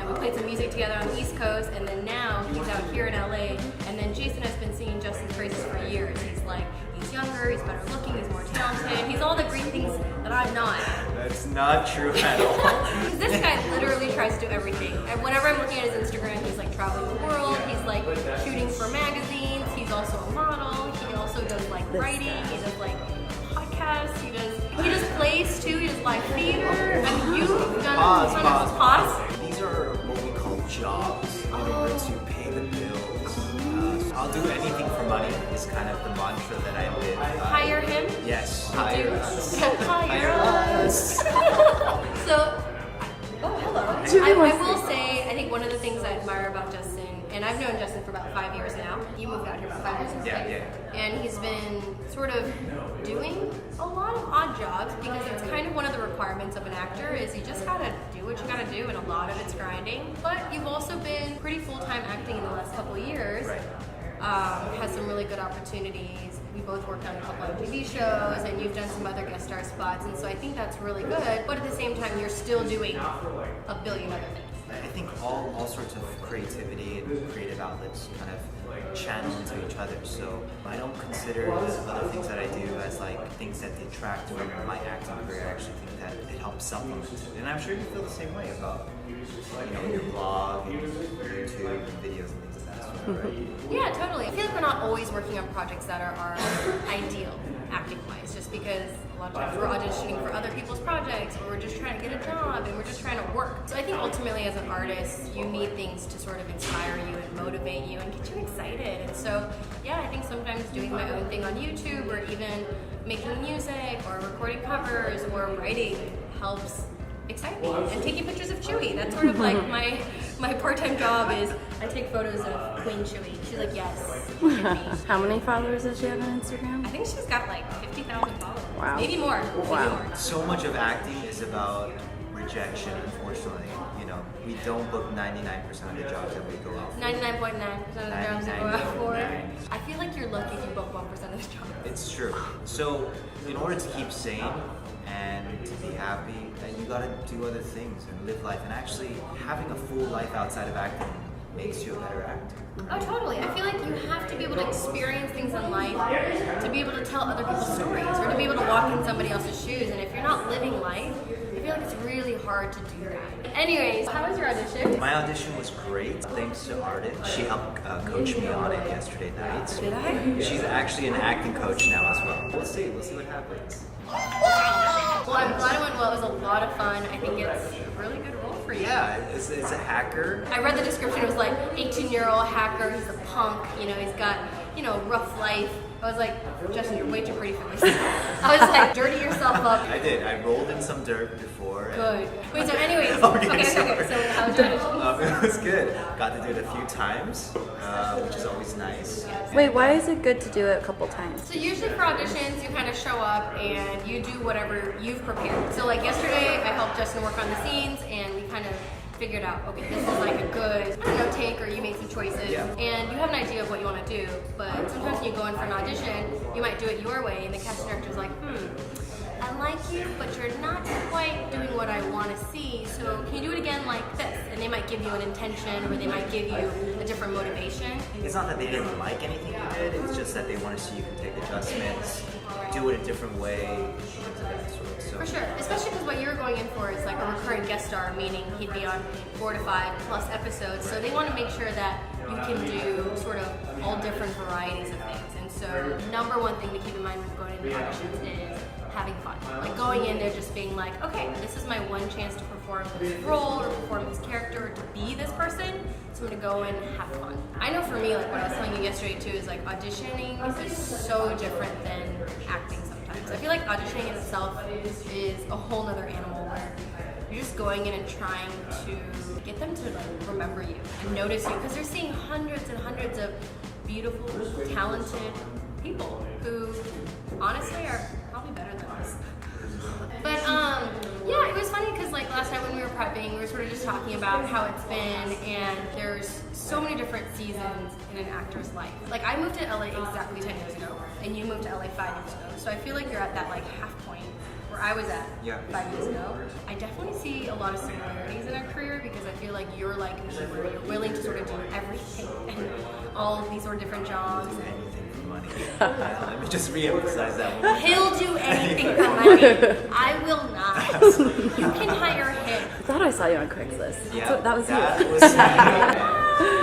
and we played some music together on the East Coast, and then now he's out here in LA, and then Jason has been singing Justin's praises for years. He's like, he's younger, he's better looking, he's more talented, he's all the great things that I'm not. That's not true at all. Because this guy literally tries to do everything. And whenever I'm looking at his Instagram, he's like traveling the world, he's like shooting for magazines, he's also a model, he also does like writing, he does like podcasts, he does plays too, he does live theater. I mean, you've done pause. These are what we call jobs in order to pay the bills. I'll do anything for money is kind of the mantra that I live. Hire him? Yes, hire us. Hire us. So, oh, hello. I will say, I think one of the things I admire about Justin, and I've known Justin for about 5 years now. You moved out here about 5 years ago. Yeah. And he's been sort of doing a lot of odd jobs because it's kind of one of the requirements of an actor is you just gotta do what you gotta do, and a lot of it's grinding. But you've also been pretty full-time acting in the last couple of years. Right. Has some really good opportunities. We both worked on a couple of TV shows, and you've done some other guest star spots, and so I think that's really good. But at the same time, you're still doing a billion other things. I think all sorts of creativity and creative outlets kind of channel into each other. So I don't consider the other things that I do as like things that detract from my acting career. I actually think that it helps supplement it. And I'm sure you feel the same way about your blog and YouTube and videos and things of that sort, right? Yeah, totally. I feel like we're not always working on projects that are our ideal acting-wise, just because a lot of times we're auditioning for other people's projects, or we're just trying to get a job, and we're just trying to work. So I think ultimately as an artist, you need things to sort of inspire you and motivate you and get you excited. And so, yeah, I think sometimes doing my own thing on YouTube, or even making music, or recording covers, or writing helps excite me. And taking pictures of Chewy, that's sort of like my part-time job is I take photos of Queen Chewy. She's like, yes, give me. How many followers does she have on Instagram? I think she's got like 50,000 followers. Wow. Maybe more. Wow. Maybe more. So much of acting is about rejection, unfortunately. We don't book 99% of the jobs that we go out for. 99.9% of the jobs that go out for. I feel like you're lucky if you book 1% of the jobs. It's true. So in order to keep sane and to be happy, you gotta do other things and live life. And actually having a full life outside of acting makes you a better actor. Oh, totally. I feel like you have to be able to experience things in life to be able to tell other people's stories, or to be able to walk in somebody else's shoes. And if you're not living life, I feel like it's really hard to do that. Anyways, how was your audition? My audition was great. Thanks to Arden. She helped coach me on it yesterday night. Did I? She's actually an acting coach now as well. We'll see what happens. Well, I'm glad it went well. It was a lot of fun. I think it's a really good role for you. Yeah, it's a hacker. I read the description. It was like 18-year-old hacker. He's a punk. He's got rough life. I was like, Justin, you're way too pretty for this. I was like, dirty yourself up. I did. I rolled in some dirt before. Good. Wait, so anyways. Okay. So how was your audition? It was good. Got to do it a few times, which is always nice. Wait, why is it good to do it a couple times? So usually for auditions, you kind of show up and you do whatever you've prepared. So like yesterday, I helped Justin work on the scenes, and we kind of figured out, okay, this is like a good, take, or you made some choices, and you have an idea of what you want to do, but sometimes when you go in for an audition, you might do it your way, and the casting director's like, I like you, but you're not quite doing what I want to see, so can you do it again like this? And they might give you an intention, or they might give you a different motivation. It's not that they didn't like anything you did, it's just that they want to see you can take adjustments, do it a different way, things of that sort. So. For sure, especially because what you're going in for is like a recurring guest star, meaning he'd be on 4 to 5 plus episodes, so they want to make sure that you can do sort of all different varieties of things. And so number one thing to keep in mind when going into auditions is having fun. Like going in there just being like, okay, this is my one chance to perform this role, or perform this character, or to be this person, so I'm gonna go in and have fun. I know for me, like what I was telling you yesterday too, is like auditioning is so different than acting sometimes. I feel like auditioning in itself is a whole nother animal, where you're just going in and trying to get them to like remember you and notice you, because they're seeing hundreds and hundreds of beautiful, talented people who honestly are probably better than us. But yeah, it was funny because like last night when we were prepping, we were sort of just talking about how it's been, and there's so many different seasons in an actor's life. Like I moved to LA exactly 10 years ago, and you moved to LA 5 years ago. So I feel like you're at that like half point where I was at 5 years ago. I definitely see a lot of similarities in our career because I feel like you're like me, where you're willing to sort of do everything and all of these sort of different jobs. Anything for money. Let me just re-emphasize that one. He'll do anything for money. I will not. You can hire him. I thought I saw you on Craigslist. Yeah, That was that you. was me.